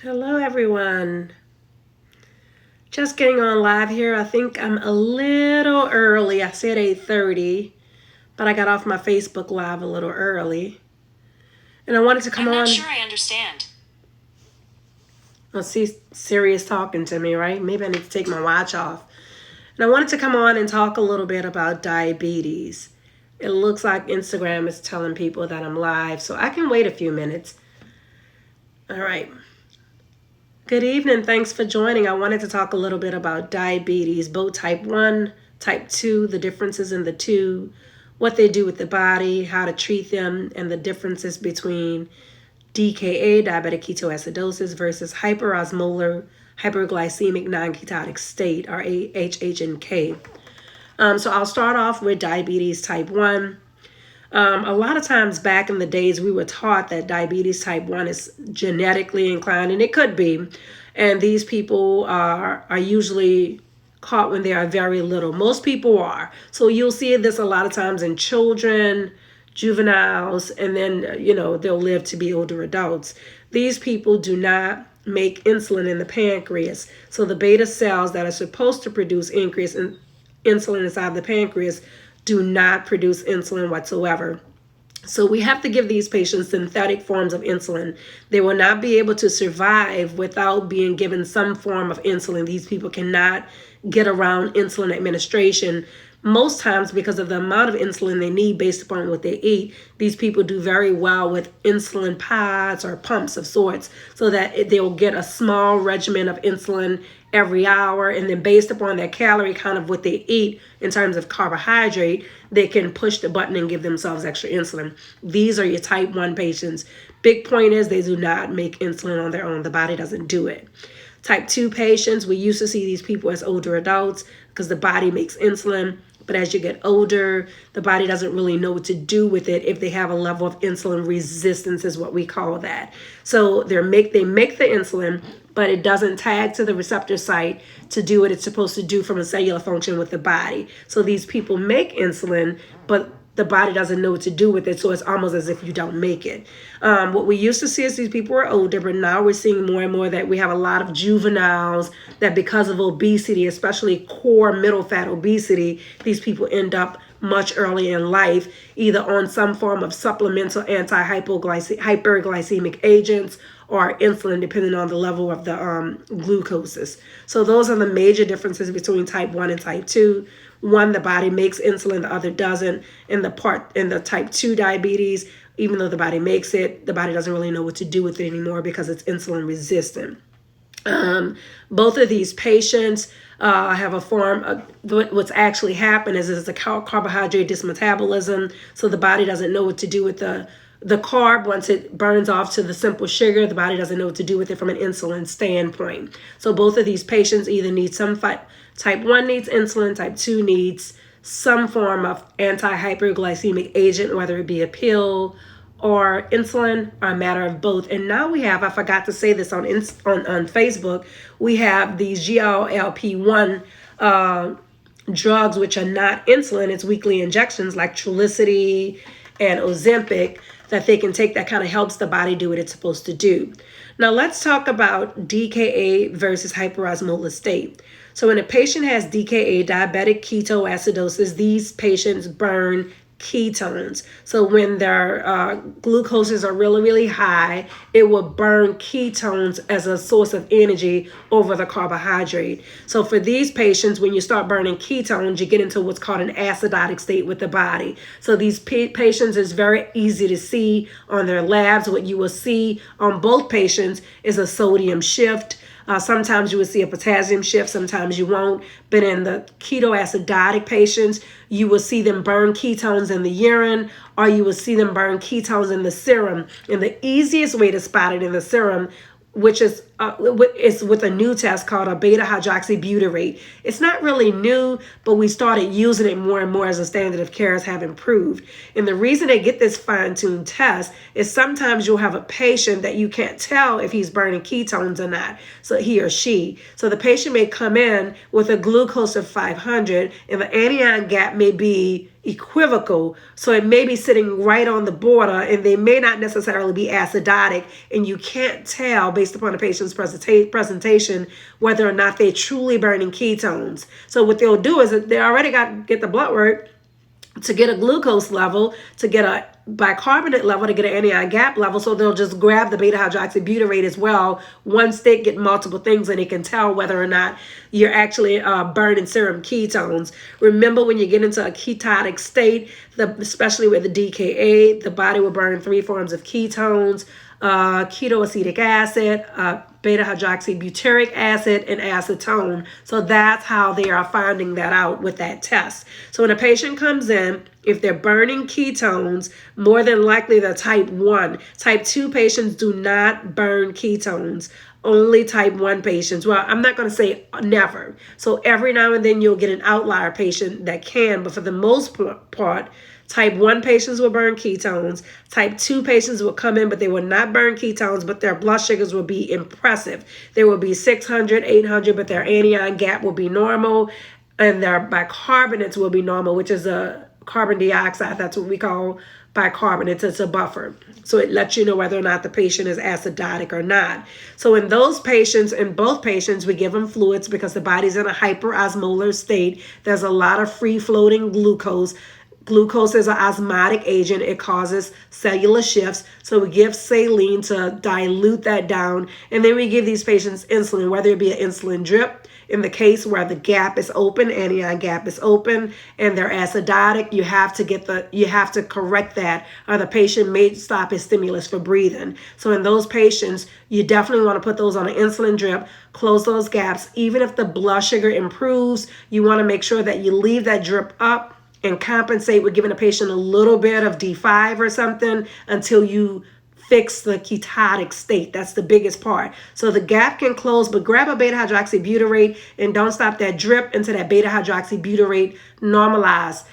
Hello, everyone. Just getting on live here. I think I'm a little early. I said 8:30, but I got off my Facebook Live a little early. And I wanted to come on. I'm not sure I understand. Well, see, Siri is talking to me, right? Maybe I need to take my watch off. And I wanted to come on and talk a little bit about diabetes. It looks like Instagram is telling people that I'm live, so I can wait a few minutes. All right. Good evening. Thanks for joining. I wanted to talk a little bit about diabetes, both type 1, type 2, the differences in the two, what they do with the body, how to treat them, and the differences between DKA, diabetic ketoacidosis, versus hyperosmolar hyperglycemic non-ketotic state, or HHNK. So I'll start off with diabetes type 1. A lot of times back in the days, we were taught that diabetes type 1 is genetically inclined, and it could be. And these people are usually caught when they are very little. Most people are. So you'll see this a lot of times in children, juveniles, and then, they'll live to be older adults. These people do not make insulin in the pancreas. So the beta cells that are supposed to produce increase in insulin inside the pancreas do not produce insulin whatsoever. So we have to give these patients synthetic forms of insulin. They will not be able to survive without being given some form of insulin. These people cannot get around insulin administration. Most times, because of the amount of insulin they need based upon what they eat, these people do very well with insulin pods or pumps of sorts, so that they will get a small regimen of insulin every hour, and then based upon their calorie count of what they eat in terms of carbohydrate, they can push the button and give themselves extra insulin. These are your type 1 patients. Big point is they do not make insulin on their own. The body doesn't do it. Type 2 patients, we used to see these people as older adults because the body makes insulin. But as you get older, the body doesn't really know what to do with it if they have a level of insulin resistance, is what we call that. So they make the insulin, but it doesn't tag to the receptor site to do what it's supposed to do from a cellular function with the body. So these people make insulin, but the body doesn't know what to do with it, so it's almost as if you don't make it. What we used to see is these people were older, but now we're seeing more and more that we have a lot of juveniles that, because of obesity, especially core middle fat obesity, these people end up much earlier in life, either on some form of supplemental hyperglycemic agents or insulin, depending on the level of the glucoses. So those are the major differences between type 1 and type 2. One, the body makes insulin, the other doesn't. In the type 2 diabetes, even though the body makes it, the body doesn't really know what to do with it anymore because it's insulin resistant. Both of these patients have a form of what's actually happened is a carbohydrate dysmetabolism. So the body doesn't know what to do with the carb. Once it burns off to the simple sugar, the body doesn't know what to do with it from an insulin standpoint. So both of these patients either need type 1 needs insulin, type 2 needs some form of anti-hyperglycemic agent, whether it be a pill or insulin, or a matter of both. And now we have, I forgot to say this on Facebook, we have these GLP-1 drugs, which are not insulin, it's weekly injections like Trulicity and Ozempic, that they can take that kind of helps the body do what it's supposed to do. Now let's talk about DKA versus hyperosmolar state. So when a patient has DKA, diabetic ketoacidosis, these patients burn ketones. So when their glucoses are really, really high, it will burn ketones as a source of energy over the carbohydrate. So for these patients, when you start burning ketones, you get into what's called an acidotic state with the body. So these patients, is very easy to see on their labs. What you will see on both patients is a sodium shift. Sometimes you will see a potassium shift, sometimes you won't. But in the ketoacidotic patients, you will see them burn ketones in the urine, or you will see them burn ketones in the serum. And the easiest way to spot it in the serum, which is with a new test called a beta hydroxybutyrate. It's not really new, but we started using it more and more as a standard of care as have improved. And the reason they get this fine-tuned test is sometimes you'll have a patient that you can't tell if he's burning ketones or not, so he or she. So the patient may come in with a glucose of 500 and the anion gap may be equivocal. So it may be sitting right on the border, and they may not necessarily be acidotic, and you can't tell based upon the patient's presentation whether or not they're truly burning ketones. So what they'll do is that they already get the blood work to get a glucose level, to get a bicarbonate level, to get an anion gap level. So they'll just grab the beta hydroxybutyrate as well. One stick, get multiple things, and they can tell whether or not you're actually burning serum ketones. Remember, when you get into a ketotic state, especially with the DKA, the body will burn 3 forms of ketones: ketoacetic acid, beta hydroxybutyric acid, and acetone. So that's how they are finding that out with that test. So when a patient comes in, if they're burning ketones, more than likely they're type 1. Type 2 patients do not burn ketones. Only type 1 patients. Well, I'm not going to say never. So every now and then you'll get an outlier patient that can, but for the most part, type 1 patients will burn ketones. Type 2 patients will come in, but they will not burn ketones, but their blood sugars will be impressive. They will be 600, 800, but their anion gap will be normal, and their bicarbonates will be normal, which is a carbon dioxide. That's what we call bicarbonates. It's a buffer. So it lets you know whether or not the patient is acidotic or not. So in both patients, we give them fluids because the body's in a hyperosmolar state. There's a lot of free-floating glucose. Glucose is an osmotic agent. It causes cellular shifts. So we give saline to dilute that down. And then we give these patients insulin, whether it be an insulin drip. In the case where the gap is open, anion gap is open, and they're acidotic, you have to correct that, or the patient may stop his stimulus for breathing. So in those patients, you definitely want to put those on an insulin drip, close those gaps. Even if the blood sugar improves, you want to make sure that you leave that drip up and compensate with giving a patient a little bit of D5 or something until you fix the ketotic state. That's the biggest part. So the gap can close, but grab a beta hydroxybutyrate and don't stop that drip until that beta hydroxybutyrate normalize.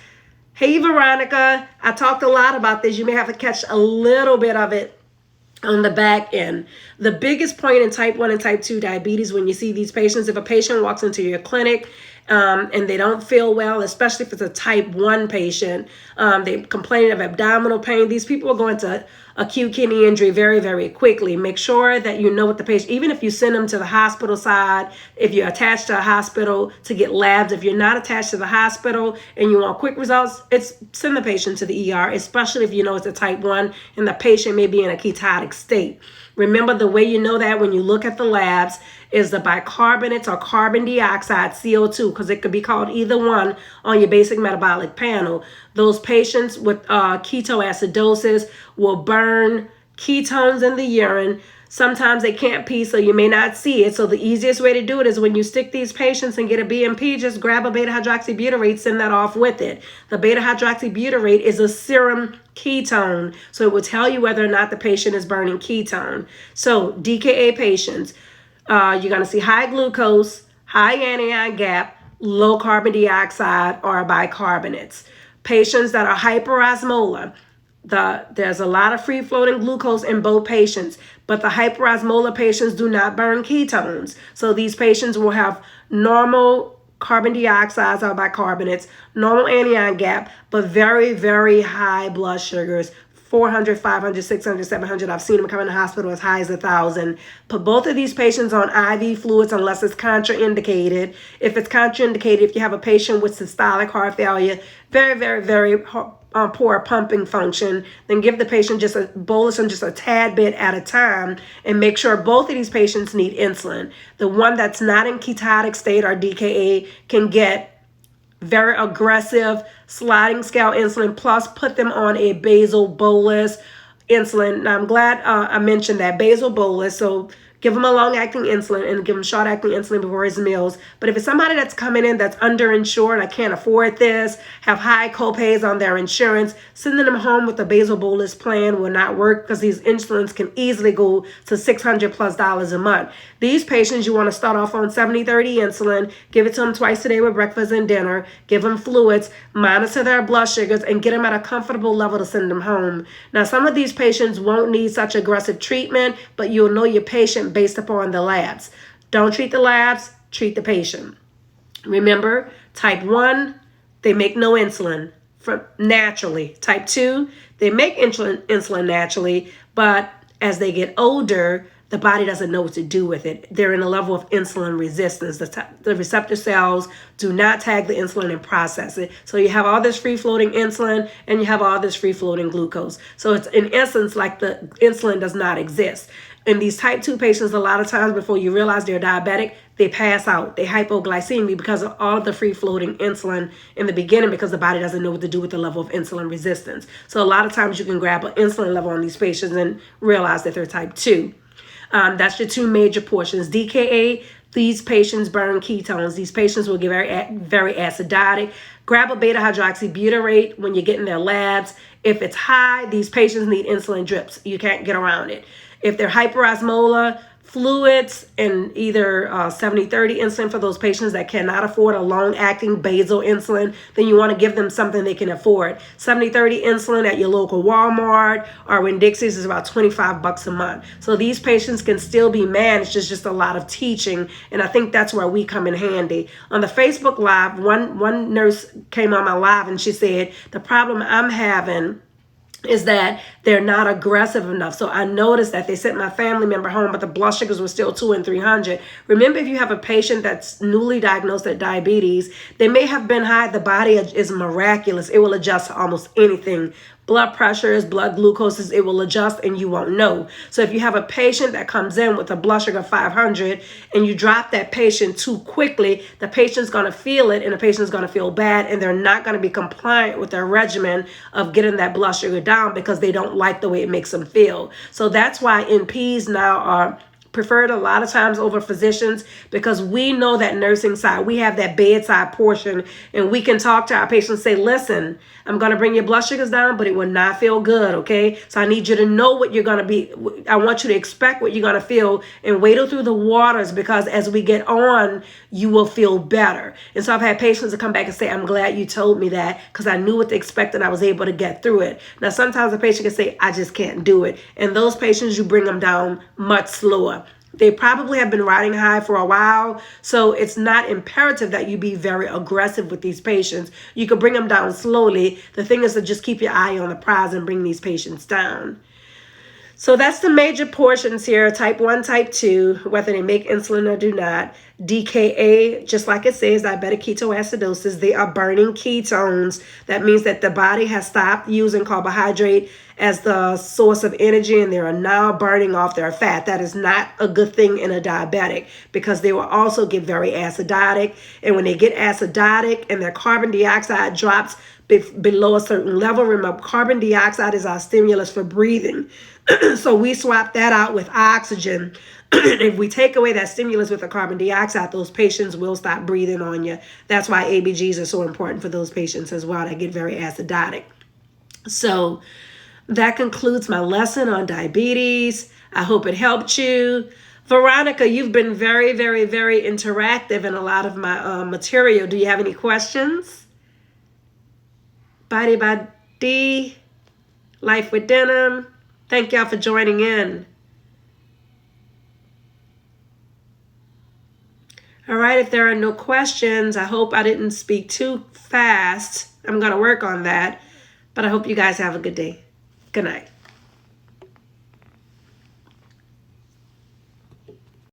Hey, Veronica, I talked a lot about this. You may have to catch a little bit of it on the back end. The biggest point in type 1 and type 2 diabetes, when you see these patients, if a patient walks into your clinic and they don't feel well, especially if it's a type 1 patient, they complain of abdominal pain, these people are going to acute kidney injury very, very quickly. Make sure that you know what the patient, even if you send them to the hospital side, if you're attached to a hospital to get labs, if you're not attached to the hospital and you want quick results, send the patient to the ER, especially if you know it's a type 1 and the patient may be in a ketotic state. Remember, the way you know that when you look at the labs is the bicarbonates or carbon dioxide, CO2, because it could be called either one on your basic metabolic panel. Those patients with ketoacidosis will burn ketones in the urine. Sometimes they can't pee, so you may not see it. So the easiest way to do it is when you stick these patients and get a BMP, just grab a beta hydroxybutyrate, send that off with it. The beta hydroxybutyrate is a serum ketone, so it will tell you whether or not the patient is burning ketone. So DKA patients, you're going to see high glucose, high anion gap, low carbon dioxide, or bicarbonates. Patients that are hyperosmolar, there's a lot of free-floating glucose in both patients, but the hyperosmolar patients do not burn ketones. So these patients will have normal carbon dioxides or bicarbonates, normal anion gap, but very, very high blood sugars, 400, 500, 600, 700. I've seen them come in the hospital as high as 1,000. Put both of these patients on IV fluids unless it's contraindicated. If it's contraindicated, if you have a patient with systolic heart failure, very, very, very poor pumping function, then give the patient just a bolus and just a tad bit at a time, and make sure both of these patients need insulin. The one that's not in ketotic state or DKA can get very aggressive sliding scale insulin, plus put them on a basal bolus insulin. Now, I'm glad I mentioned that basal bolus. So give them a long-acting insulin and give them short-acting insulin before his meals. But if it's somebody that's coming in that's underinsured, I can't afford this, have high copays on their insurance, sending them home with a basal bolus plan will not work because these insulins can easily go to $600+ a month. These patients, you want to start off on 70-30 insulin, give it to them twice a day with breakfast and dinner, give them fluids, monitor their blood sugars, and get them at a comfortable level to send them home. Now, some of these patients won't need such aggressive treatment, but you'll know your patient based upon the labs. Don't treat the labs, treat the patient. Remember, type 1, they make no insulin. from naturally. Type 2, they make insulin naturally, but as they get older, the body doesn't know what to do with it. They're in a level of insulin resistance. The receptor cells do not tag the insulin and process it. So you have all this free-floating insulin and you have all this free-floating glucose. So it's in essence like the insulin does not exist. In these type 2 patients, a lot of times before you realize they're diabetic, they pass out. They hypoglycemia because of all of the free-floating insulin in the beginning, because the body doesn't know what to do with the level of insulin resistance. So a lot of times you can grab an insulin level on these patients and realize that they're type 2. That's your two major portions. DKA, these patients burn ketones. These patients will get very acidotic. Grab a beta hydroxybutyrate when you get in their labs. If it's high, these patients need insulin drips. You can't get around it. If they're hyperosmolar, fluids and either 70/30 insulin for those patients that cannot afford a long-acting basal insulin, then you want to give them something they can afford. 70/30 insulin at your local Walmart or Winn-Dixie's is about $25 a month. So these patients can still be managed. It's just a lot of teaching, and I think that's where we come in handy. On the Facebook Live, one nurse came on my live and she said, the problem I'm having is that they're not aggressive enough. So I noticed that they sent my family member home, but the blood sugars were still 200 and 300. Remember, if you have a patient that's newly diagnosed with diabetes, they may have been high. The body is miraculous. It will adjust to almost anything. Blood pressures, blood glucoses, it will adjust and you won't know. So if you have a patient that comes in with a blood sugar of 500 and you drop that patient too quickly, the patient's going to feel it and the patient's going to feel bad, and they're not going to be compliant with their regimen of getting that blood sugar down because they don't like the way it makes them feel. So that's why NPs now are preferred a lot of times over physicians, because we know that nursing side, we have that bedside portion, and we can talk to our patients, say, listen, I'm going to bring your blood sugars down, but it will not feel good, okay? So I need you to know what you're going to be, I want you to expect what you're going to feel and wade through the waters, because as we get on, you will feel better. And so I've had patients that come back and say, I'm glad you told me that, because I knew what to expect and I was able to get through it. Now, sometimes a patient can say, I just can't do it. And those patients, you bring them down much slower. They probably have been riding high for a while, so it's not imperative that you be very aggressive with these patients. You can bring them down slowly. The thing is to just keep your eye on the prize and bring these patients down. So that's the major portions here, type 1, type 2, whether they make insulin or do not. DKA, just like it says, diabetic ketoacidosis, they are burning ketones. That means that the body has stopped using carbohydrate as the source of energy, and they are now burning off their fat. That is not a good thing in a diabetic, because they will also get very acidotic. And when they get acidotic and their carbon dioxide drops below a certain level, remember, carbon dioxide is our stimulus for breathing. So we swap that out with oxygen. If we take away that stimulus with the carbon dioxide, those patients will stop breathing on you. That's why ABGs are so important for those patients as well that get very acidotic. So that concludes my lesson on diabetes. I hope it helped you. Veronica, you've been very, very, very interactive in a lot of my material. Do you have any questions? Body by D, Life with Denim. Thank y'all for joining in. All right, if there are no questions, I hope I didn't speak too fast. I'm going to work on that, but I hope you guys have a good day. Good night.